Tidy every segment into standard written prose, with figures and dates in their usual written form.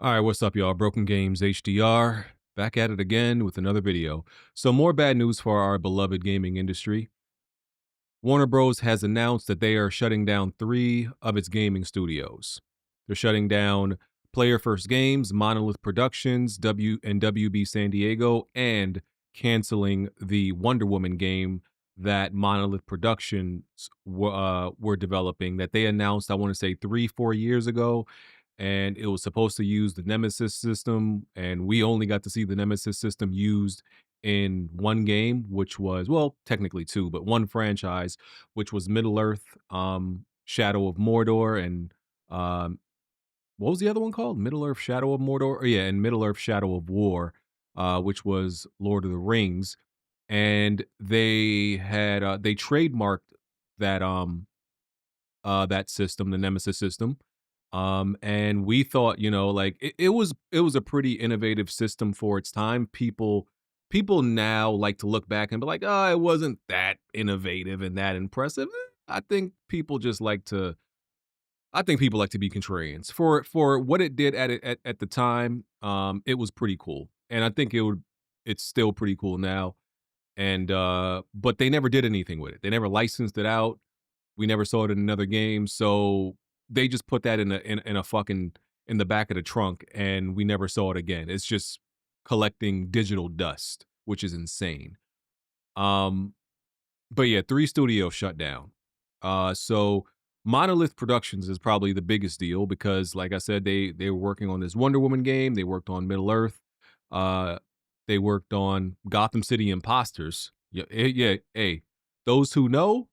All right, what's up, y'all? Broken Games HDR back at it again with another video. So, more bad news for our beloved gaming industry. Warner Bros. Has announced that they are shutting down three of its gaming studios. They're shutting down Player First Games, Monolith Productions, WB San Diego, and canceling the Wonder Woman game that Monolith Productions were developing that they announced, I want to say 3-4 years ago, and it was supposed to use the Nemesis system, and we only got to see the Nemesis system used in one game, which was, well, technically two, but one franchise, which was Middle Earth, Shadow of Mordor, and um, what was the other one called? Middle Earth, Shadow of Mordor. Oh, yeah, and Middle Earth, Shadow of War, which was Lord of the Rings, and they trademarked that that system, the Nemesis system. And we thought, like it was a pretty innovative system for its time. People now like to look back and be like, oh, it wasn't that innovative and that impressive. I think people just like to I think people like to be contrarians. For what it did at the time, it was pretty cool. And I think it's still pretty cool now. And but they never did anything with it. They never licensed it out. We never saw it in another game, so they just put that in a fucking in the back of the trunk, and we never saw it again. It's just collecting digital dust, which is insane. Um, but yeah, 3 studios shut down. So Monolith Productions is probably the biggest deal because, like I said, they were working on this Wonder Woman game. They worked on Middle Earth. Uh, they worked on Gotham City Imposters. Yeah, yeah. Hey, those who know.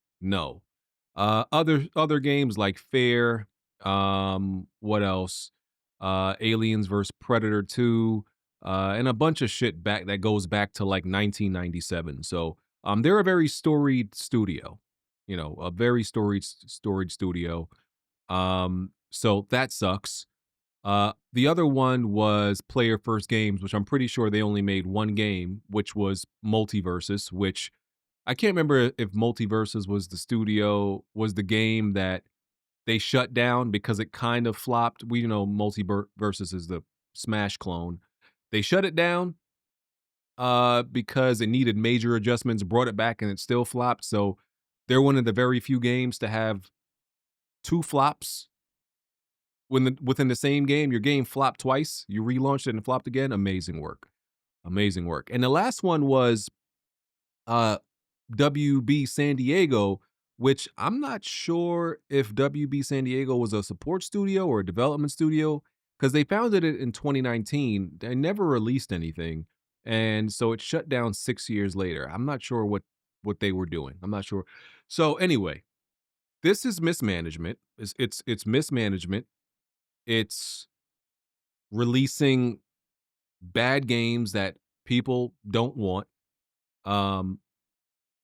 Other games like Fair. What else? Aliens versus Predator 2. And a bunch of shit back that goes back to like 1997. So they're a very storied studio, a very storied studio. So that sucks. The other one was Player First Games, which I'm pretty sure they only made one game, which was Multiverses, which I can't remember if Multiverses was the game that they shut down because it kind of flopped. We know Multiverses is the Smash clone. They shut it down because it needed major adjustments, brought it back, and it still flopped. So they're one of the very few games to have two flops within the same game. Your game flopped twice. You relaunched it and flopped again. Amazing work. Amazing work. And the last one was uh WB San Diego, which I'm not sure if WB San Diego was a support studio or a development studio because they founded it in 2019. They never released anything, and so it shut down 6 years later. I'm not sure what they were doing. I'm not sure. So anyway, this is mismanagement. It's mismanagement. It's releasing bad games that people don't want. Um,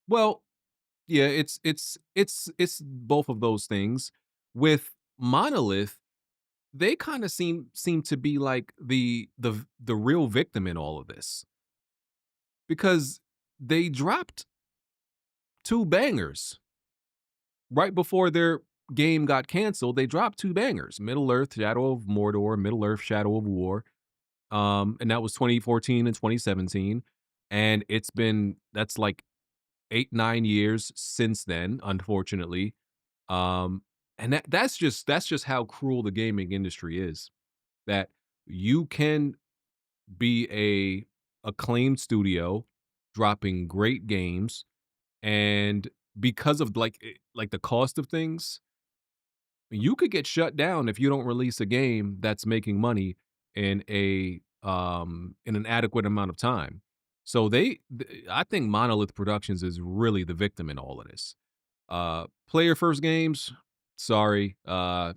well, yeah, it's both of those things. With Monolith, they kind of seem to be like the real victim in all of this because they dropped two bangers right before their game got canceled. They dropped two bangers: Middle Earth, Shadow of Mordor, Middle Earth, Shadow of War. And that was 2014 and 2017. And that's like 8-9 years since then, unfortunately. Um, and that's just how cruel the gaming industry is. That you can be a acclaimed studio dropping great games, and because of like the cost of things, you could get shut down if you don't release a game that's making money in an adequate amount of time. So I think Monolith Productions is really the victim in all of this. Player First Games, sorry. Heard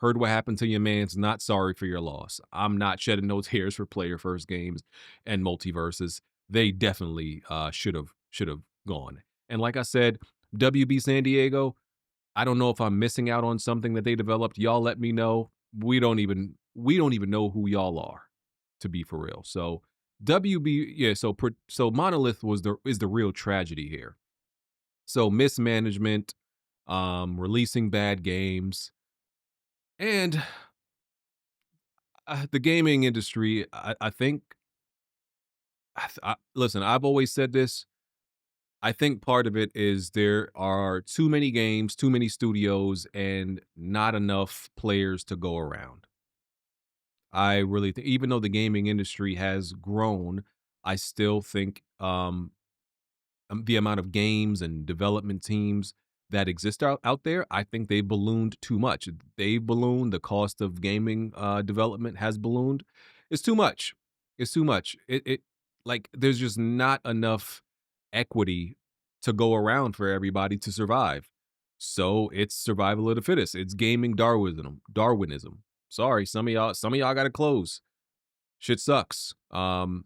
what happened to your man's, not sorry for your loss. I'm not shedding no tears for Player First Games and Multiverses. They definitely should have gone. And like I said, WB San Diego, I don't know if I'm missing out on something that they developed. Y'all let me know. We don't even know who y'all are, to be for real. So WB, yeah. So Monolith is the real tragedy here. So mismanagement, releasing bad games, and The gaming industry, I think, listen, I've always said this. I think part of it is there are too many games, too many studios, and not enough players to go around. I really think, even though the gaming industry has grown, I still think the amount of games and development teams that exist out there, I think they ballooned too much. They ballooned. The cost of gaming development has ballooned. It's too much. It's too much. It like there's just not enough equity to go around for everybody to survive. So it's survival of the fittest. It's gaming Darwinism. Darwinism. Sorry, some of y'all got to close. Shit sucks. And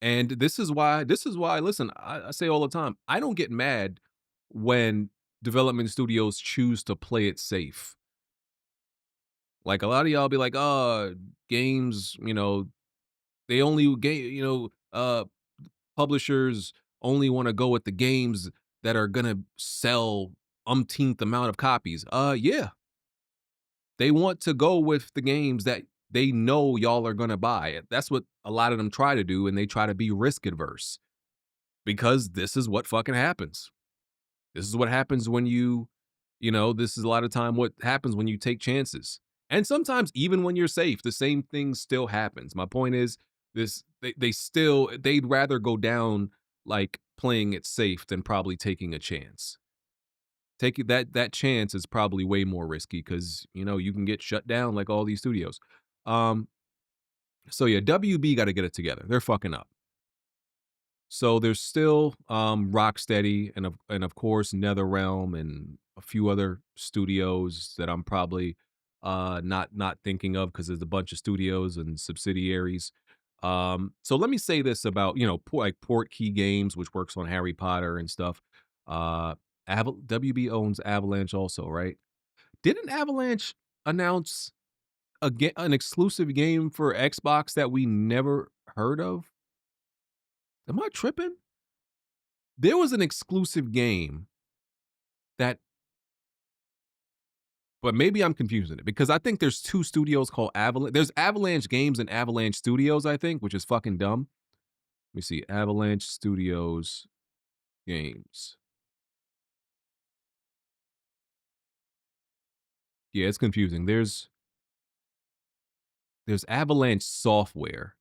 this is why, listen, I say all the time, I don't get mad when development studios choose to play it safe. Like a lot of y'all be like, "Oh, games, they only game, publishers only want to go with the games that are gonna sell umpteenth amount of copies." Yeah, they want to go with the games that they know y'all are gonna buy. That's what a lot of them try to do, and they try to be risk adverse. Because this is what fucking happens. This is what happens when this is a lot of time what happens when you take chances. And sometimes even when you're safe, the same thing still happens. My point is they'd rather go down like playing it safe than probably taking a chance. Taking that chance is probably way more risky because you can get shut down like all these studios. Um, so yeah, WB got to get it together. They're fucking up. So there's still Rocksteady and of course NetherRealm and a few other studios that I'm probably not thinking of because there's a bunch of studios and subsidiaries. So let me say this about like Portkey Games, which works on Harry Potter and stuff. Uh, WB owns Avalanche also, right? Didn't Avalanche announce an exclusive game for Xbox that we never heard of? Am I tripping? There was an exclusive game that but maybe I'm confusing it because I think there's 2 studios called Avalanche. There's Avalanche Games and Avalanche Studios, I think, which is fucking dumb. Let me see. Avalanche Studios Games. Yeah, it's confusing. There's Avalanche Software.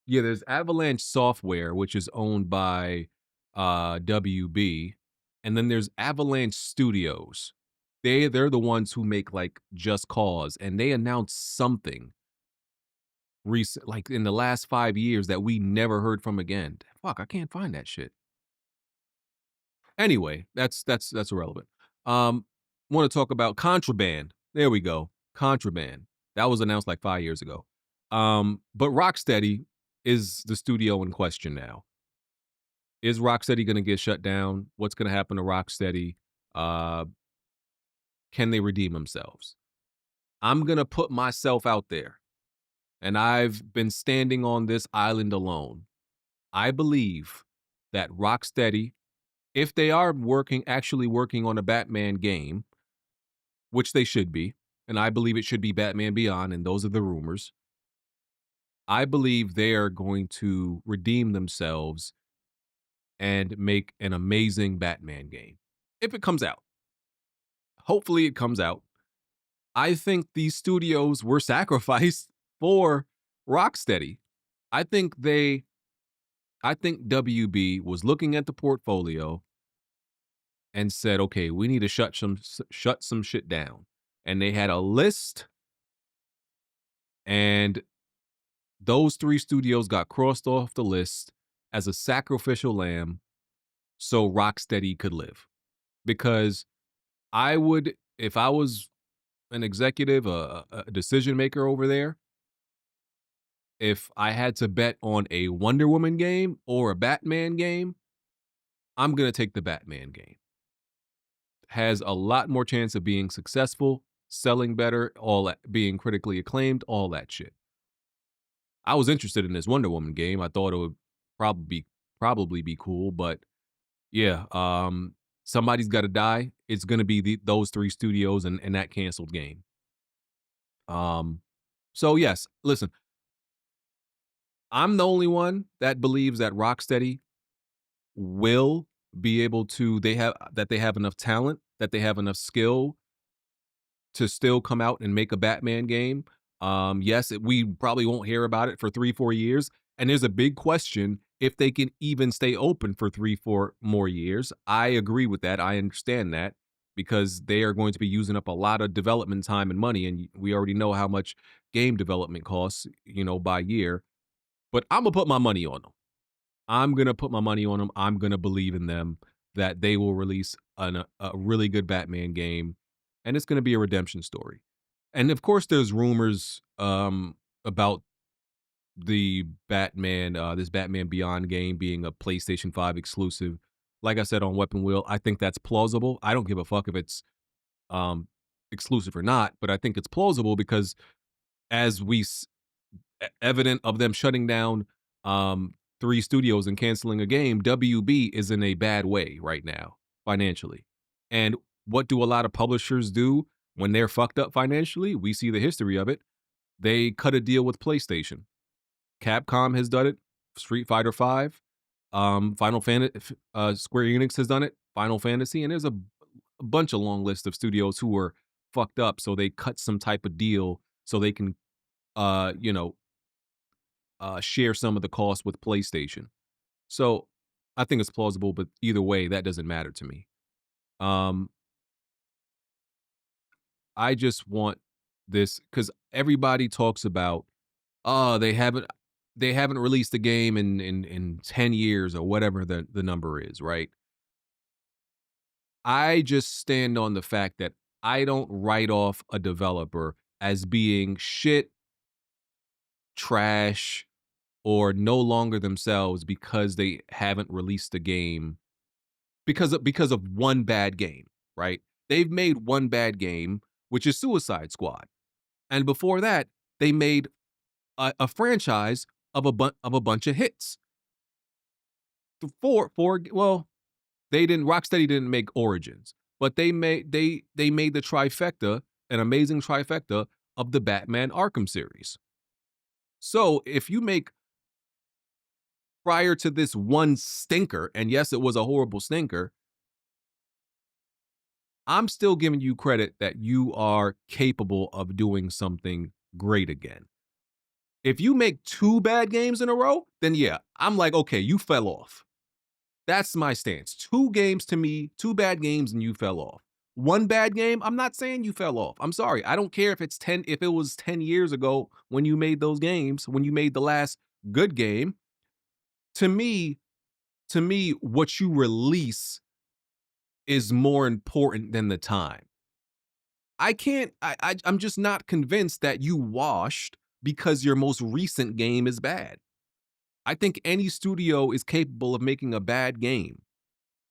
Yeah, there's Avalanche Software, which is owned by WB, and then there's Avalanche Studios. They're the ones who make like Just Cause, and they announced something recent, like in the last 5 years that we never heard from again. Fuck, I can't find that shit. Anyway, that's irrelevant. Want to talk about Contraband? There we go, Contraband. That was announced like 5 years ago. But Rocksteady is the studio in question now. Is Rocksteady going to get shut down? What's going to happen to Rocksteady? Uh, can they redeem themselves? I'm going to put myself out there, and I've been standing on this island alone. I believe that Rocksteady, if they are actually working on a Batman game, which they should be, and I believe it should be Batman Beyond, and those are the rumors. I believe they are going to redeem themselves and make an amazing Batman game. If it comes out. Hopefully it comes out. I think these studios were sacrificed for Rocksteady. I think WB was looking at the portfolio and said, "Okay, we need to shut some shit down." And they had a list, and those 3 studios got crossed off the list as a sacrificial lamb so Rocksteady could live. Because I would, if I was an executive, a decision maker over there, if I had to bet on a Wonder Woman game or a Batman game, I'm gonna take the Batman game. Has a lot more chance of being successful, selling better, all that, being critically acclaimed, all that shit. I was interested in this Wonder Woman game. I thought it would probably be cool, but yeah, somebody's got to die. It's gonna be those 3 studios and that canceled game. Um, so yes, listen, I'm the only one that believes that Rocksteady will be able to they have enough talent, that they have enough skill to still come out and make a Batman game. Yes, we probably won't hear about it for 3, 4 years, and there's a big question if they can even stay open for 3, 4 more years. I agree with that. I understand that because they are going to be using up a lot of development time and money, and we already know how much game development costs, by year. But I'm gonna put my money on them. I'm gonna put my money on them. I'm gonna believe in them that they will release a really good Batman game, and it's gonna be a redemption story. And of course, there's rumors about this Batman Beyond game being a PlayStation 5 exclusive. Like I said on Weapon Wheel, I think that's plausible. I don't give a fuck if it's um, exclusive or not, but I think it's plausible because as evident of them shutting down um, 3 studios and canceling a game, WB is in a bad way right now financially. And what do a lot of publishers do when they're fucked up financially? We see the history of it. They cut a deal with PlayStation. Capcom has done it. Street Fighter 5, Final Fantasy, Square Enix has done it. Final Fantasy, and there's a bunch of long list of studios who were fucked up, so they cut some type of deal so they can, uh, you know, share some of the cost with PlayStation. So I think it's plausible, but either way, that doesn't matter to me. Um, I just want this because everybody talks about, oh, they haven't released a game in 10 years or whatever the number is, right? I just stand on the fact that I don't write off a developer as being shit, trash, or no longer themselves because they haven't released a game because of one bad game, right? They've made one bad game, which is Suicide Squad, and before that, they made a franchise of a bunch of hits. Well, they didn't. Rocksteady didn't make Origins, but they made the trifecta, an amazing trifecta of the Batman Arkham series. So if you make prior to this one stinker, and yes, it was a horrible stinker, I'm still giving you credit that you are capable of doing something great again. If you make 2 bad games in a row, then yeah, I'm like, okay, you fell off. That's my stance. 2 games to me, 2 bad games and you fell off. 1 bad game, I'm not saying you fell off. I'm sorry. I don't care if it was 10 years ago when you made those games, when you made the last good game. To me, what you release is more important than the time. I can't I'm just not convinced that you washed because your most recent game is bad. I think any studio is capable of making a bad game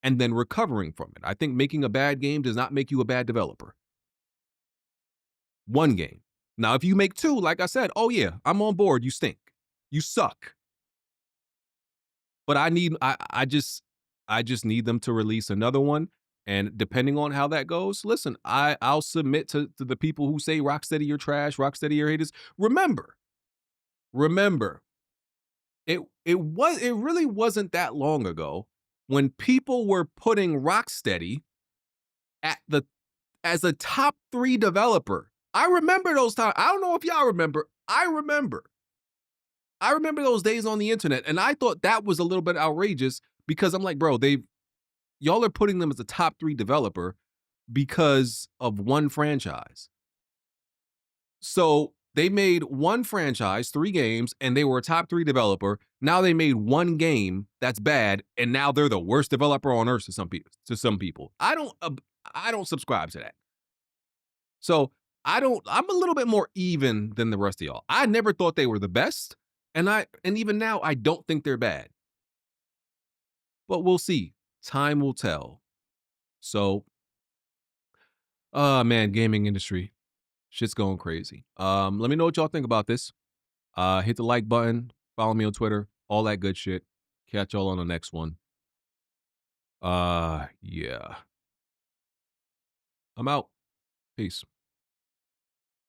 and then recovering from it. I think making a bad game does not make you a bad developer. 1 game. Now, if you make 2, like I said, oh yeah, I'm on board. You stink. You suck. But I just need them to release another one. And depending on how that goes, listen, I'll submit to the people who say Rocksteady you're trash, Rocksteady you're haters. Remember, it really wasn't that long ago when people were putting Rocksteady at the as a top 3 developer. I remember those times. I don't know if y'all remember. I remember those days on the internet, and I thought that was a little bit outrageous because I'm like, bro, y'all are putting them as a top 3 developer because of one franchise. So they made one franchise, 3 games, and they were a top 3 developer. Now they made one game that's bad, and now they're the worst developer on earth to some people. I don't subscribe to that. So I'm a little bit more even than the rest of y'all. I never thought they were the best, and even now I don't think they're bad. But we'll see. Time will tell. So, man, gaming industry. Shit's going crazy. Let me know what y'all think about this. Hit the like button, follow me on Twitter, all that good shit. Catch y'all on the next one. Yeah. I'm out. Peace.